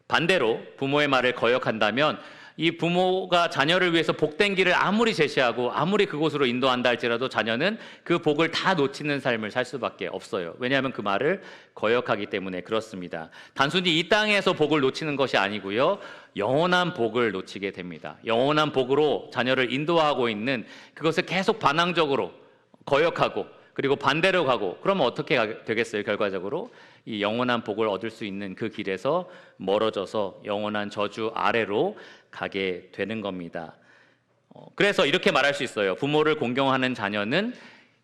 반대로 부모의 말을 거역한다면 이 부모가 자녀를 위해서 복된 길을 아무리 제시하고 아무리 그곳으로 인도한다 할지라도 자녀는 그 복을 다 놓치는 삶을 살 수밖에 없어요. 왜냐하면 그 말을 거역하기 때문에 그렇습니다. 단순히 이 땅에서 복을 놓치는 것이 아니고요, 영원한 복을 놓치게 됩니다. 영원한 복으로 자녀를 인도하고 있는 그것을 계속 반항적으로 거역하고 그리고 반대로 가고, 그러면 어떻게 되겠어요? 결과적으로 이 영원한 복을 얻을 수 있는 그 길에서 멀어져서 영원한 저주 아래로 가게 되는 겁니다. 그래서 이렇게 말할 수 있어요. 부모를 공경하는 자녀는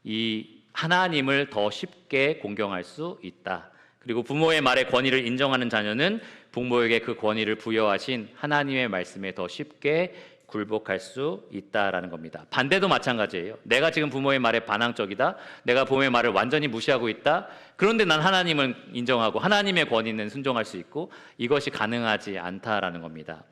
이 하나님을 더 쉽게 공경할 수 있다. 그리고 부모의 말에 권위를 인정하는 자녀는 부모에게 그 권위를 부여하신 하나님의 말씀에 더 쉽게 굴복할 수 있다라는 겁니다. 반대도 마찬가지예요. 내가 지금 부모의 말에 반항적이다, 내가 부모의 말을 완전히 무시하고 있다, 그런데 난 하나님을 인정하고 하나님의 권위는 순종할 수 있고, 이것이 가능하지 않다라는 겁니다.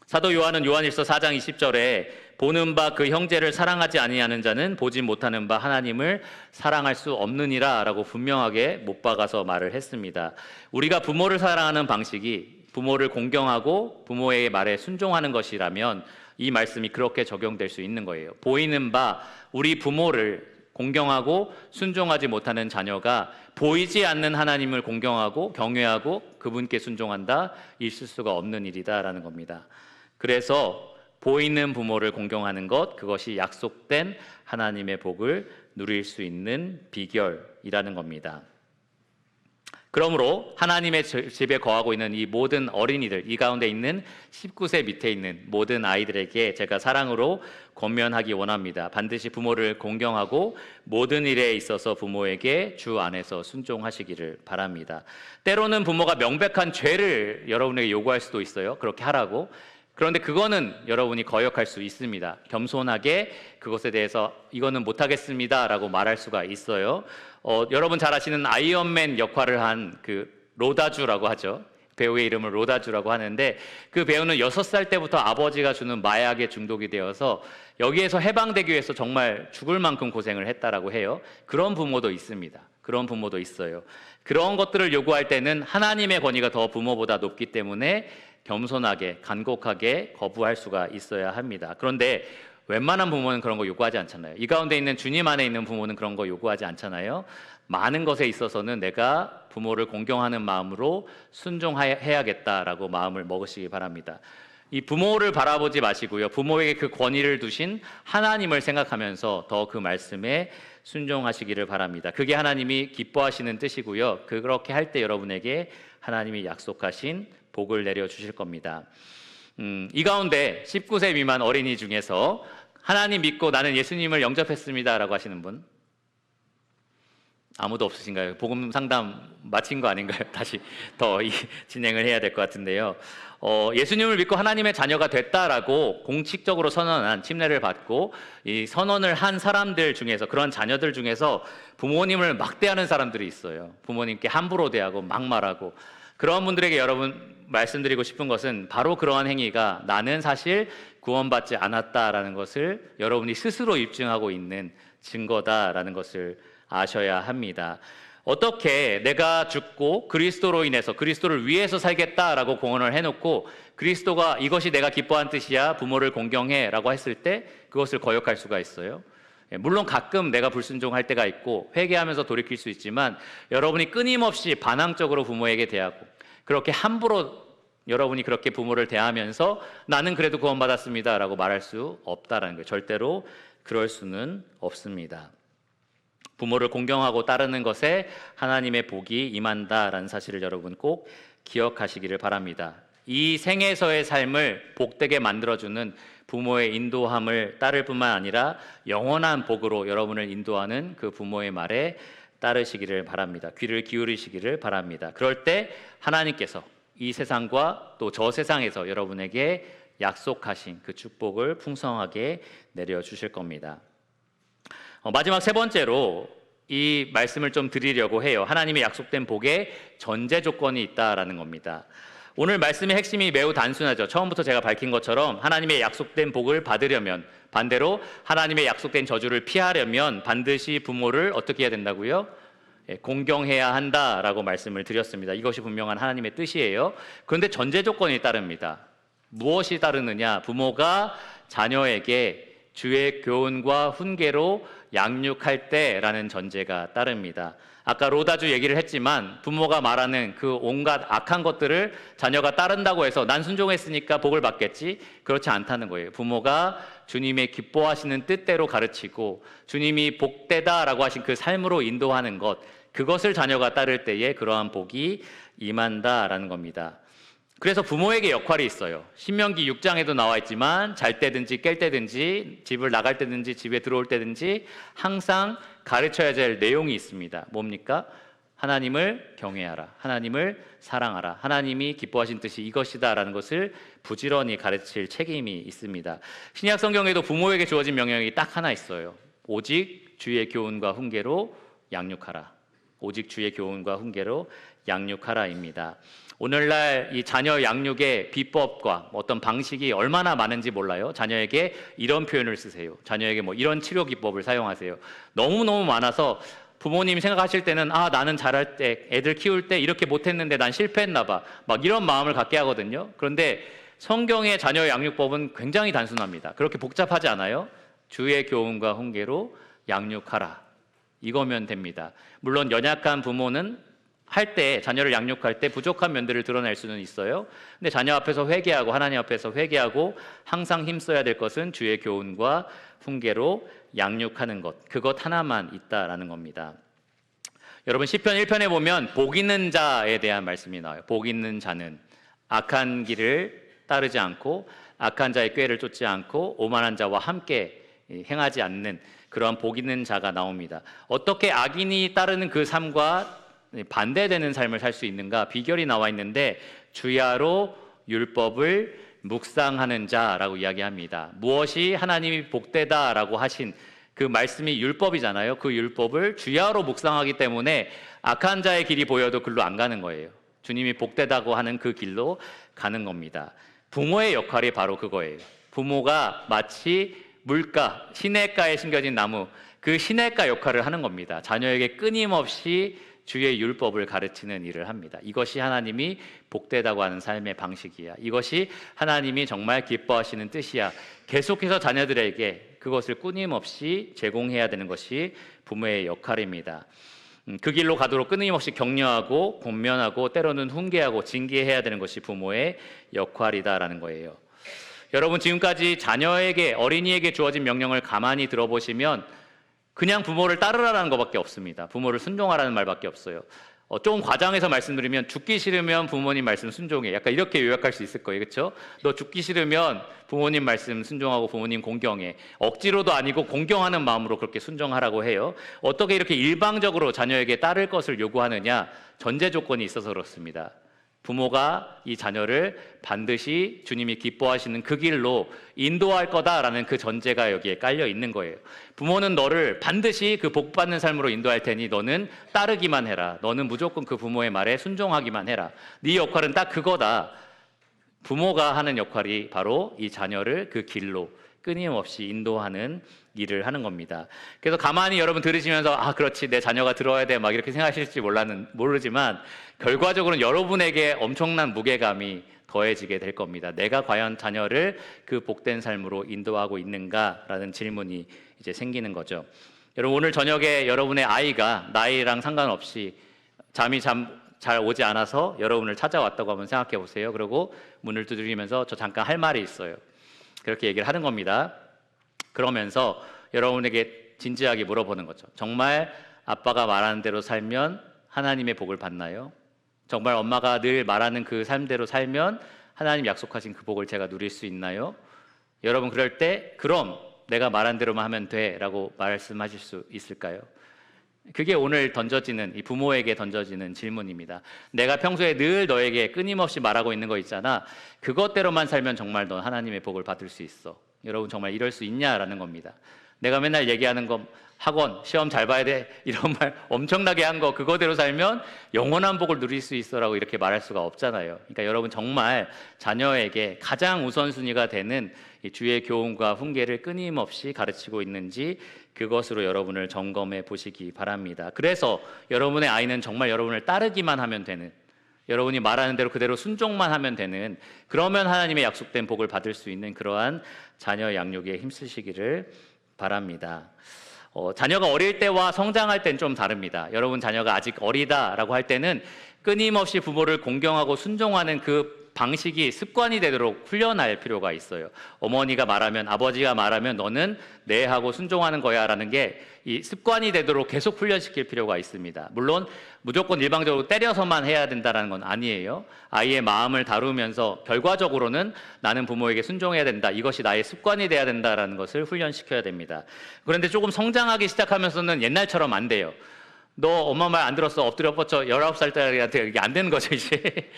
사도 요한은 요한일서 4장 20절에 보는 바 그 형제를 사랑하지 아니하는 자는 보지 못하는 바 하나님을 사랑할 수 없느니라 라고 분명하게 못 박아서 말을 했습니다. 우리가 부모를 사랑하는 방식이 부모를 공경하고 부모의 말에 순종하는 것이라면 이 말씀이 그렇게 적용될 수 있는 거예요. 보이는 바 우리 부모를 공경하고 순종하지 못하는 자녀가 보이지 않는 하나님을 공경하고 경외하고 그분께 순종한다, 있을 수가 없는 일이다라는 겁니다. 그래서 보이는 부모를 공경하는 것, 그것이 약속된 하나님의 복을 누릴 수 있는 비결이라는 겁니다. 그러므로 하나님의 집에 거하고 있는 이 모든 어린이들, 이 가운데 있는 19세 밑에 있는 모든 아이들에게 제가 사랑으로 권면하기 원합니다. 반드시 부모를 공경하고 모든 일에 있어서 부모에게 주 안에서 순종하시기를 바랍니다. 때로는 부모가 명백한 죄를 여러분에게 요구할 수도 있어요. 그렇게 하라고. 그런데 그거는 여러분이 거역할 수 있습니다. 겸손하게 그것에 대해서 이거는 못하겠습니다 라고 말할 수가 있어요. 여러분 잘 아시는 아이언맨 역할을 한 그 로다주라고 하죠. 배우의 이름을 로다주라고 하는데, 그 배우는 6살 때부터 아버지가 주는 마약에 중독이 되어서 여기에서 해방되기 위해서 정말 죽을 만큼 고생을 했다라고 해요. 그런 부모도 있습니다. 그런 부모도 있어요. 그런 것들을 요구할 때는 하나님의 권위가 더 부모보다 높기 때문에 겸손하게 간곡하게 거부할 수가 있어야 합니다. 그런데 웬만한 부모는 그런 거 요구하지 않잖아요. 이 가운데 있는 주님 안에 있는 부모는 그런 거 요구하지 않잖아요. 많은 것에 있어서는 내가 부모를 공경하는 마음으로 순종해야겠다라고 마음을 먹으시기 바랍니다. 이 부모를 바라보지 마시고요, 부모에게 그 권위를 두신 하나님을 생각하면서 더 그 말씀에 순종하시기를 바랍니다. 그게 하나님이 기뻐하시는 뜻이고요, 그렇게 할 때 여러분에게 하나님이 약속하신 복을 내려주실 겁니다. 이 가운데 19세 미만 어린이 중에서 하나님 믿고 나는 예수님을 영접했습니다 라고 하시는 분 아무도 없으신가요? 복음 상담 마친 거 아닌가요? 다시 더 진행을 해야 될 것 같은데요. 예수님을 믿고 하나님의 자녀가 됐다라고 공식적으로 선언한, 침례를 받고 이 선언을 한 사람들 중에서, 그런 자녀들 중에서 부모님을 막대하는 사람들이 있어요. 부모님께 함부로 대하고 막 말하고. 그런 분들에게 여러분 말씀드리고 싶은 것은 바로 그러한 행위가 나는 사실 구원받지 않았다라는 것을 여러분이 스스로 입증하고 있는 증거다라는 것을 아셔야 합니다. 어떻게 내가 죽고 그리스도로 인해서 그리스도를 위해서 살겠다라고 공언을 해놓고 그리스도가 이것이 내가 기뻐한 뜻이야, 부모를 공경해 라고 했을 때 그것을 거역할 수가 있어요? 물론 가끔 내가 불순종할 때가 있고 회개하면서 돌이킬 수 있지만, 여러분이 끊임없이 반항적으로 부모에게 대하고 그렇게 함부로 여러분이 그렇게 부모를 대하면서 나는 그래도 구원받았습니다 라고 말할 수 없다라는 거예요. 절대로 그럴 수는 없습니다. 부모를 공경하고 따르는 것에 하나님의 복이 임한다라는 사실을 여러분 꼭 기억하시기를 바랍니다. 이 생에서의 삶을 복되게 만들어주는 부모의 인도함을 따를 뿐만 아니라 영원한 복으로 여러분을 인도하는 그 부모의 말에 따르시기를 바랍니다. 귀를 기울이시기를 바랍니다. 그럴 때 하나님께서 이 세상과 또 저 세상에서 여러분에게 약속하신 그 축복을 풍성하게 내려주실 겁니다. 마지막 세 번째로 이 말씀을 좀 드리려고 해요. 하나님의 약속된 복에 전제 조건이 있다라는 겁니다. 오늘 말씀의 핵심이 매우 단순하죠. 처음부터 제가 밝힌 것처럼 하나님의 약속된 복을 받으려면, 반대로 하나님의 약속된 저주를 피하려면 반드시 부모를 어떻게 해야 된다고요? 공경해야 한다라고 말씀을 드렸습니다. 이것이 분명한 하나님의 뜻이에요. 그런데 전제 조건이 따릅니다. 무엇이 따르느냐? 부모가 자녀에게 주의 교훈과 훈계로 양육할 때라는 전제가 따릅니다. 아까 로다주 얘기를 했지만 부모가 말하는 그 온갖 악한 것들을 자녀가 따른다고 해서 난 순종했으니까 복을 받겠지? 그렇지 않다는 거예요. 부모가 주님의 기뻐하시는 뜻대로 가르치고 주님이 복되다라고 하신 그 삶으로 인도하는 것, 그것을 자녀가 따를 때에 그러한 복이 임한다라는 겁니다. 그래서 부모에게 역할이 있어요. 신명기 6장에도 나와 있지만 잘 때든지 깰 때든지 집을 나갈 때든지 집에 들어올 때든지 항상 가르쳐야 될 내용이 있습니다. 뭡니까? 하나님을 경외하라, 하나님을 사랑하라, 하나님이 기뻐하신 뜻이 이것이다라는 것을 부지런히 가르칠 책임이 있습니다. 신약 성경에도 부모에게 주어진 명령이 딱 하나 있어요. 오직 주의 교훈과 훈계로 양육하라. 오직 주의 교훈과 훈계로 양육하라입니다. 오늘날 이 자녀 양육의 비법과 어떤 방식이 얼마나 많은지 몰라요. 자녀에게 이런 표현을 쓰세요. 자녀에게 뭐 이런 치료 기법을 사용하세요. 너무너무 많아서 부모님이 생각하실 때는 나는 잘할 때, 애들 키울 때 이렇게 못했는데 난 실패했나 봐. 막 이런 마음을 갖게 하거든요. 그런데 성경의 자녀 양육법은 굉장히 단순합니다. 그렇게 복잡하지 않아요. 주의 교훈과 훈계로 양육하라. 이거면 됩니다. 물론 연약한 부모는 할 때, 자녀를 양육할 때 부족한 면들을 드러낼 수는 있어요. 근데 자녀 앞에서 회개하고 하나님 앞에서 회개하고 항상 힘써야 될 것은 주의 교훈과 훈계로 양육하는 것, 그것 하나만 있다라는 겁니다. 여러분 시편 1편에 보면 복 있는 자에 대한 말씀이 나와요. 복 있는 자는 악한 길을 따르지 않고 악한 자의 꾀를 쫓지 않고 오만한 자와 함께 행하지 않는 그러한 복 있는 자가 나옵니다. 어떻게 악인이 따르는 그 삶과 반대되는 삶을 살 수 있는가? 비결이 나와 있는데 주야로 율법을 묵상하는 자라고 이야기합니다. 무엇이 하나님이 복되다라고 하신 그 말씀이 율법이잖아요. 그 율법을 주야로 묵상하기 때문에 악한 자의 길이 보여도 글로 안 가는 거예요. 주님이 복되다고 하는 그 길로 가는 겁니다. 부모의 역할이 바로 그거예요. 부모가 마치 물가, 시냇가에 심겨진 나무, 그 시냇가 역할을 하는 겁니다. 자녀에게 끊임없이 주의 율법을 가르치는 일을 합니다. 이것이 하나님이 복되다고 하는 삶의 방식이야. 이것이 하나님이 정말 기뻐하시는 뜻이야. 계속해서 자녀들에게 그것을 끊임없이 제공해야 되는 것이 부모의 역할입니다. 그 길로 가도록 끊임없이 격려하고 권면하고 때로는 훈계하고 징계해야 되는 것이 부모의 역할이다라는 거예요. 여러분 지금까지 자녀에게, 어린이에게 주어진 명령을 가만히 들어보시면 그냥 부모를 따르라는 것밖에 없습니다. 부모를 순종하라는 말밖에 없어요. 좀 과장해서 말씀드리면 죽기 싫으면 부모님 말씀 순종해. 약간 이렇게 요약할 수 있을 거예요. 그렇죠? 너 죽기 싫으면 부모님 말씀 순종하고 부모님 공경해. 억지로도 아니고 공경하는 마음으로 그렇게 순종하라고 해요. 어떻게 이렇게 일방적으로 자녀에게 따를 것을 요구하느냐? 전제 조건이 있어서 그렇습니다. 부모가 이 자녀를 반드시 주님이 기뻐하시는 그 길로 인도할 거다라는 그 전제가 여기에 깔려 있는 거예요. 부모는 너를 반드시 그 복받는 삶으로 인도할 테니 너는 따르기만 해라. 너는 무조건 그 부모의 말에 순종하기만 해라. 네 역할은 딱 그거다. 부모가 하는 역할이 바로 이 자녀를 그 길로 끊임없이 인도하는 일을 하는 겁니다. 그래서 가만히 여러분 들으시면서 그렇지 내 자녀가 들어야 돼 막 이렇게 생각하실지 모르지만 결과적으로는 여러분에게 엄청난 무게감이 더해지게 될 겁니다. 내가 과연 자녀를 그 복된 삶으로 인도하고 있는가라는 질문이 이제 생기는 거죠. 여러분 오늘 저녁에 여러분의 아이가 나이랑 상관없이 잠이 잘 오지 않아서 여러분을 찾아왔다고 한번 생각해 보세요. 그리고 문을 두드리면서 저 잠깐 할 말이 있어요. 그렇게 얘기를 하는 겁니다. 그러면서 여러분에게 진지하게 물어보는 거죠. 정말 아빠가 말하는 대로 살면 하나님의 복을 받나요? 정말 엄마가 늘 말하는 그 삶대로 살면 하나님 약속하신 그 복을 제가 누릴 수 있나요? 여러분 그럴 때 그럼 내가 말한 대로만 하면 돼 라고 말씀하실 수 있을까요? 그게 오늘 던져지는, 이 부모에게 던져지는 질문입니다. 내가 평소에 늘 너에게 끊임없이 말하고 있는 거 있잖아. 그것대로만 살면 정말 넌 하나님의 복을 받을 수 있어. 여러분 정말 이럴 수 있냐라는 겁니다. 내가 맨날 얘기하는 거, 학원 시험 잘 봐야 돼 이런 말 엄청나게 한 거 그거대로 살면 영원한 복을 누릴 수 있어라고 이렇게 말할 수가 없잖아요. 그러니까 여러분 정말 자녀에게 가장 우선순위가 되는 이 주의 교훈과 훈계를 끊임없이 가르치고 있는지 그것으로 여러분을 점검해 보시기 바랍니다. 그래서 여러분의 아이는 정말 여러분을 따르기만 하면 되는, 여러분이 말하는 대로 그대로 순종만 하면 되는, 그러면 하나님의 약속된 복을 받을 수 있는 그러한 자녀 양육에 힘쓰시기를 바랍니다. 자녀가 어릴 때와 성장할 땐 좀 다릅니다. 여러분 자녀가 아직 어리다라고 할 때는 끊임없이 부모를 공경하고 순종하는 그 방식이 습관이 되도록 훈련할 필요가 있어요. 어머니가 말하면, 아버지가 말하면 너는 네 하고 순종하는 거야 라는 게 이 습관이 되도록 계속 훈련시킬 필요가 있습니다. 물론 무조건 일방적으로 때려서만 해야 된다는 건 아니에요. 아이의 마음을 다루면서 결과적으로는 나는 부모에게 순종해야 된다, 이것이 나의 습관이 돼야 된다는 것을 훈련시켜야 됩니다. 그런데 조금 성장하기 시작하면서는 옛날처럼 안 돼요. 너 엄마 말 안 들었어, 엎드려 뻗쳐. 19살짜리한테 이게 안 되는 거죠 이제.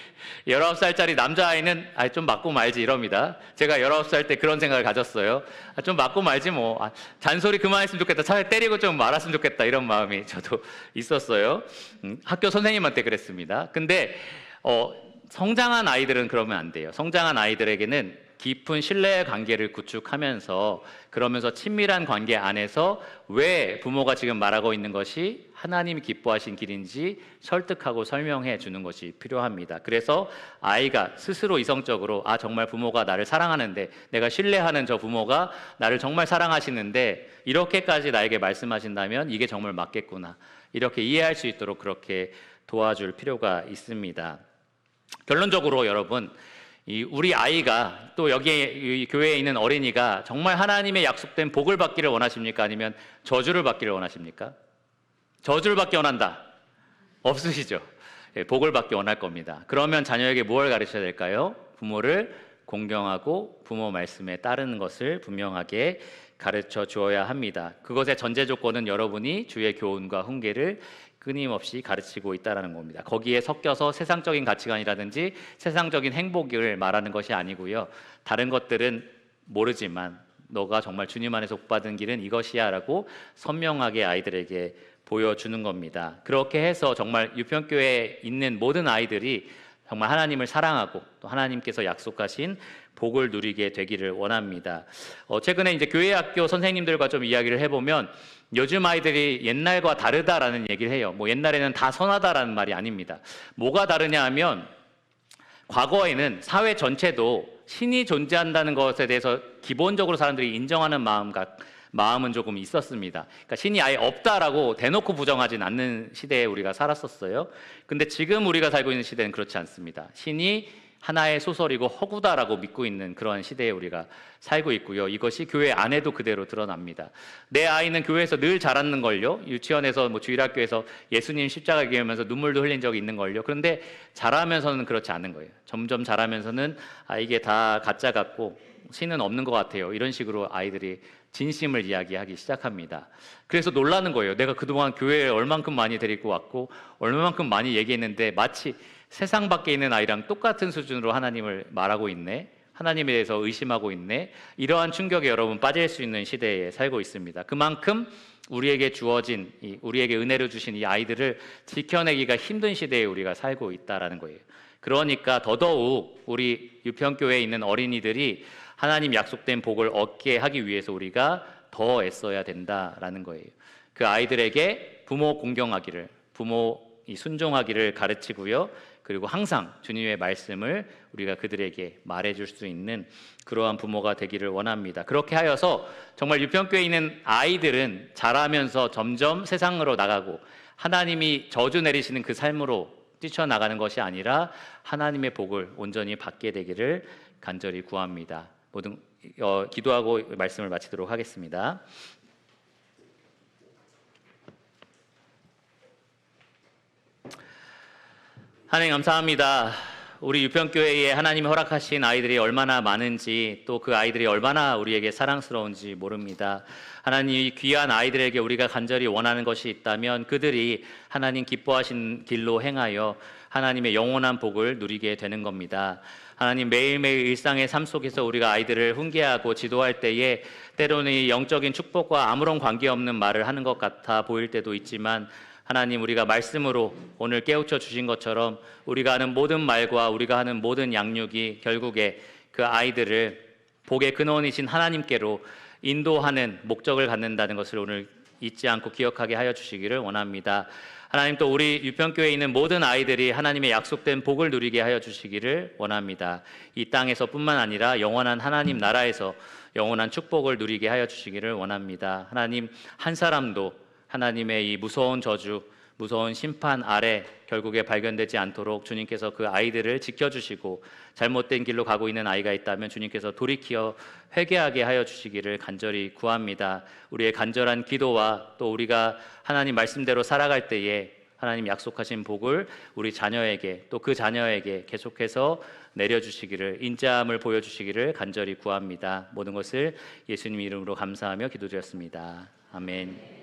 19살짜리 남자아이는 좀 맞고 말지 이럽니다. 제가 19살 때 그런 생각을 가졌어요. 좀 맞고 말지 뭐. 잔소리 그만했으면 좋겠다, 차라리 때리고 좀 말았으면 좋겠다, 이런 마음이 저도 있었어요. 학교 선생님한테 그랬습니다. 근데 성장한 아이들은 그러면 안 돼요. 성장한 아이들에게는 깊은 신뢰의 관계를 구축하면서, 그러면서 친밀한 관계 안에서 왜 부모가 지금 말하고 있는 것이 하나님이 기뻐하신 길인지 설득하고 설명해 주는 것이 필요합니다. 그래서 아이가 스스로 이성적으로 정말 부모가 나를 사랑하는데, 내가 신뢰하는 저 부모가 나를 정말 사랑하시는데 이렇게까지 나에게 말씀하신다면 이게 정말 맞겠구나, 이렇게 이해할 수 있도록 그렇게 도와줄 필요가 있습니다. 결론적으로 여러분, 우리 아이가, 또 여기에 교회에 있는 어린이가 정말 하나님의 약속된 복을 받기를 원하십니까? 아니면 저주를 받기를 원하십니까? 저주를 받기 원한다. 없으시죠? 복을 받기 원할 겁니다. 그러면 자녀에게 무엇을 가르쳐야 될까요? 부모를 공경하고 부모 말씀에 따르는 것을 분명하게 가르쳐 주어야 합니다. 그것의 전제 조건은 여러분이 주의 교훈과 훈계를 끊임없이 가르치고 있다는 겁니다. 거기에 섞여서 세상적인 가치관이라든지 세상적인 행복을 말하는 것이 아니고요. 다른 것들은 모르지만 너가 정말 주님 안에서 복받은 길은 이것이야 라고 선명하게 아이들에게 보여주는 겁니다. 그렇게 해서 정말 유평교회에 있는 모든 아이들이 정말 하나님을 사랑하고 또 하나님께서 약속하신 복을 누리게 되기를 원합니다. 최근에 이제 교회 학교 선생님들과 좀 이야기를 해보면 요즘 아이들이 옛날과 다르다라는 얘기를 해요. 뭐 옛날에는 다 선하다라는 말이 아닙니다. 뭐가 다르냐 하면, 과거에는 사회 전체도 신이 존재한다는 것에 대해서 기본적으로 사람들이 인정하는 마음은 조금 있었습니다. 그러니까 신이 아예 없다라고 대놓고 부정하진 않는 시대에 우리가 살았었어요. 근데 지금 우리가 살고 있는 시대는 그렇지 않습니다. 신이 하나의 소설이고 허구다라고 믿고 있는 그런 시대에 우리가 살고 있고요. 이것이 교회 안에도 그대로 드러납니다. 내 아이는 교회에서 늘 자랐는 걸요. 유치원에서 주일학교에서 예수님 십자가 얘기하면서 눈물도 흘린 적이 있는 걸요. 그런데 자라면서는 그렇지 않은 거예요. 점점 자라면서는 이게 다 가짜 같고 신은 없는 것 같아요, 이런 식으로 아이들이 진심을 이야기하기 시작합니다. 그래서 놀라는 거예요. 내가 그동안 교회에 얼만큼 많이 데리고 왔고 얼마만큼 많이 얘기했는데 마치 세상 밖에 있는 아이랑 똑같은 수준으로 하나님을 말하고 있네, 하나님에 대해서 의심하고 있네. 이러한 충격에 여러분 빠질 수 있는 시대에 살고 있습니다. 그만큼 우리에게 주어진, 우리에게 은혜를 주신 이 아이들을 지켜내기가 힘든 시대에 우리가 살고 있다는 거예요. 그러니까 더더욱 우리 유평교회에 있는 어린이들이 하나님 약속된 복을 얻게 하기 위해서 우리가 더 애써야 된다라는 거예요. 그 아이들에게 부모 공경하기를, 부모 순종하기를 가르치고요. 그리고 항상 주님의 말씀을 우리가 그들에게 말해줄 수 있는 그러한 부모가 되기를 원합니다. 그렇게 하여서 정말 유평교회에 있는 아이들은 자라면서 점점 세상으로 나가고 하나님이 저주 내리시는 그 삶으로 뛰쳐나가는 것이 아니라 하나님의 복을 온전히 받게 되기를 간절히 구합니다. 모든 기도하고 말씀을 마치도록 하겠습니다. 하나님 감사합니다. 우리 유평교회에 하나님이 허락하신 아이들이 얼마나 많은지 또 그 아이들이 얼마나 우리에게 사랑스러운지 모릅니다. 하나님이 귀한 아이들에게 우리가 간절히 원하는 것이 있다면 그들이 하나님 기뻐하신 길로 행하여 하나님의 영원한 복을 누리게 되는 겁니다. 하나님 매일매일 일상의 삶 속에서 우리가 아이들을 훈계하고 지도할 때에 때로는 이 영적인 축복과 아무런 관계없는 말을 하는 것 같아 보일 때도 있지만 하나님 우리가 말씀으로 오늘 깨우쳐 주신 것처럼 우리가 하는 모든 말과 우리가 하는 모든 양육이 결국에 그 아이들을 복의 근원이신 하나님께로 인도하는 목적을 갖는다는 것을 오늘 잊지 않고 기억하게 하여 주시기를 원합니다. 하나님 또 우리 유평교회에 있는 모든 아이들이 하나님의 약속된 복을 누리게 하여 주시기를 원합니다. 이 땅에서뿐만 아니라 영원한 하나님 나라에서 영원한 축복을 누리게 하여 주시기를 원합니다. 하나님 한 사람도 하나님의 이 무서운 저주, 무서운 심판 아래 결국에 발견되지 않도록 주님께서 그 아이들을 지켜주시고 잘못된 길로 가고 있는 아이가 있다면 주님께서 돌이켜 회개하게 하여 주시기를 간절히 구합니다. 우리의 간절한 기도와 또 우리가 하나님 말씀대로 살아갈 때에 하나님 약속하신 복을 우리 자녀에게 또 그 자녀에게 계속해서 내려주시기를 인자함을 보여주시기를 간절히 구합니다. 모든 것을 예수님 이름으로 감사하며 기도드렸습니다. 아멘.